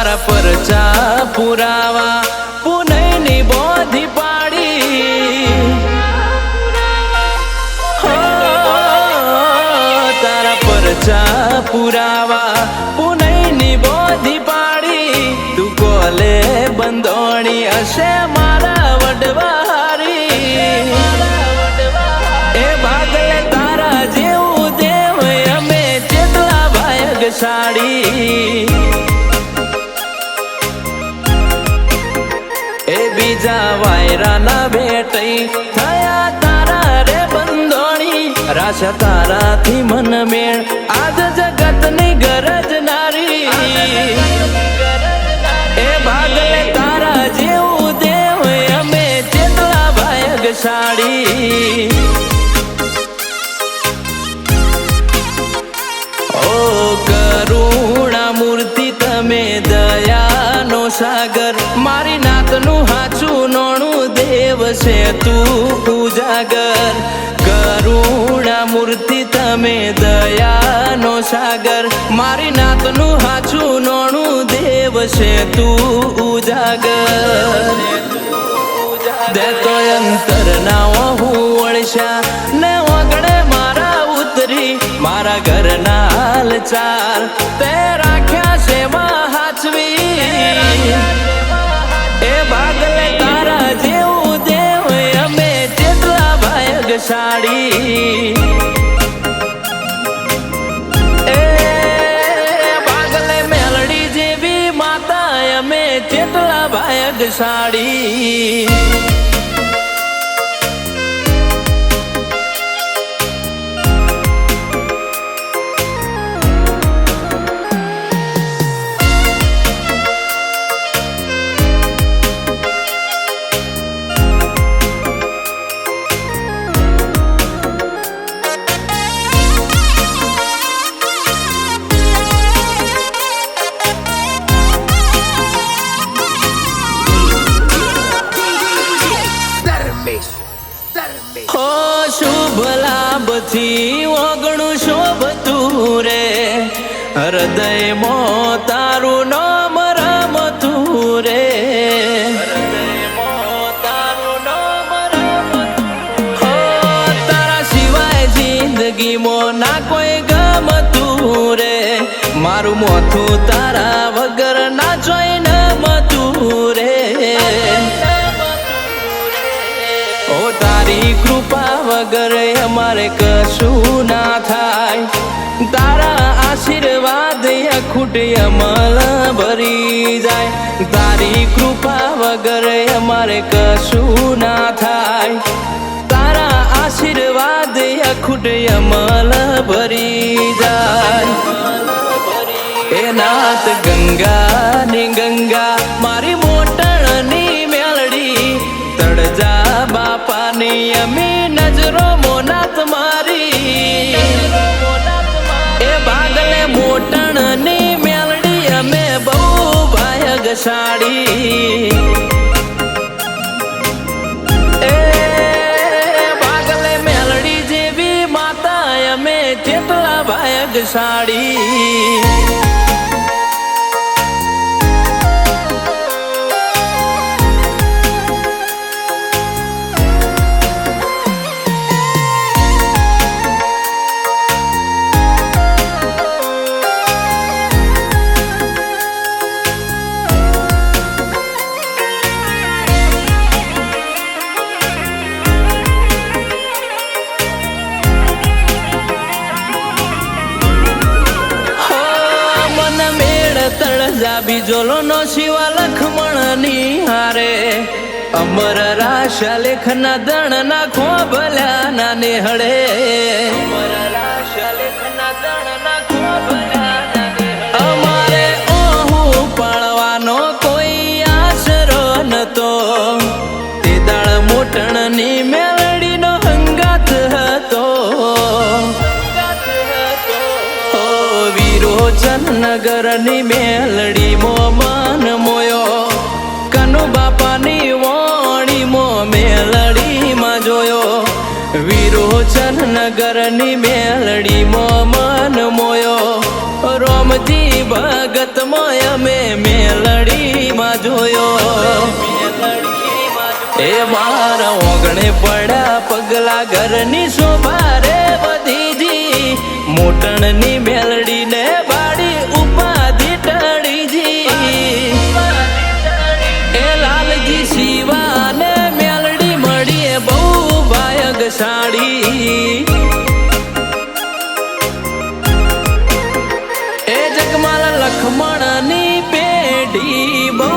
તારા પરચા પુરાવા પુનઈની બોધી પાડી તારા પરચા પુરાવા પુનઈની બોધી પાડી તું કોલે બંધોણી હશે મારા વડવારી એ ભાગલે તારા જેવું દેવ અમે જેટલા ભાગ્યશાળી એ બીજા વાયરાના ભેટઈ થયા તારા રે બંધોણી રાશા તારાથી મન મેળ આજ જગતની ગરજ નારી એ ભાગલે તારા જેવું દેવ અમે જેટલા ભાગ્યશાળી ઓ કરુણા મૂર્તિ તમે દયાનો સાગર મારી નાતનું હાચું નોણું દેવ છે તું ઉજાગર કરુણા મૂર્તિ તમે દયાનો સાગર મારી નાતનું હાચું નોણું દેવ છે તું ઉજાગર દેતો અંતર ના હું વળશા ને વગડે મારા ઉતરી મારા ઘરના હાલચાલ તે રાખ્યા છે હાચવી એ ભાગલે તારા જેવું દેવ અમે જેટલા ભાગ્યશાળી એ ભાગલે મેલડી જેવી માતા અમે જેટલા ભાગ્યશાળી હો શુભ લાભથી ઓગણું શોભતું રે હૃદયમાં તારું નામ રમતું રે હો તારા સિવાય જિંદગીમાં ના કોઈ ગમતું રે મારું મોથું તારા વગર ના જોઈ નમતું રે ઓ તારી કૃપા વગર અમારે કશું ના થાય તારા આશીર્વાદ અખૂટ અમલ ભરી જાય તારી કૃપા વગર અમારે કશું ના થાય તારા આશીર્વાદ અખૂટ અમલ ભરી જાય એ નાથ ગંગા ની ગંગા મારી મોટણની મેલડી તળજા બાપાની અમી નજરો મોનાત મારી એ ભાગલે મોટણની મેલડી અમે બહુ ભાગ્યશાળી એ ભાગલે મેલડી જેવી માતા અમે જેટલા ભાગ્યશાળી બીજોલો નો શિવા લખમણ ની હારે અમર રાશા લેખના દણ ના ખોભલ્યા ના નેહળે અમારે ઓહું પાળવાનો કોઈ આશરો નતો તે દાળ મોટણ ની મેલડી નો હંગાત હતો વિરોચનગર ની મેલડી મો મન મોયો કનુ બાપાની વાણી મો મેલડી માં જોયો વિરોચનગર ની મેલડી મો મન મોયો રોમજી ભગત મોય મે મેલ ઓગણે પડ્યા પગલા ઘરની શોભા રે બધીજી મોટણની મેલડી ને બાડી ઉપાધિ ટળીજી એ લાલજી શિવા ને મેલડી મળીએ બહુ ભાયગશાળી એ જગમાલ લખમણની પેઢી બહુ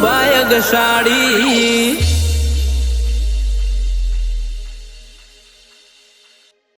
ભાયગશાળી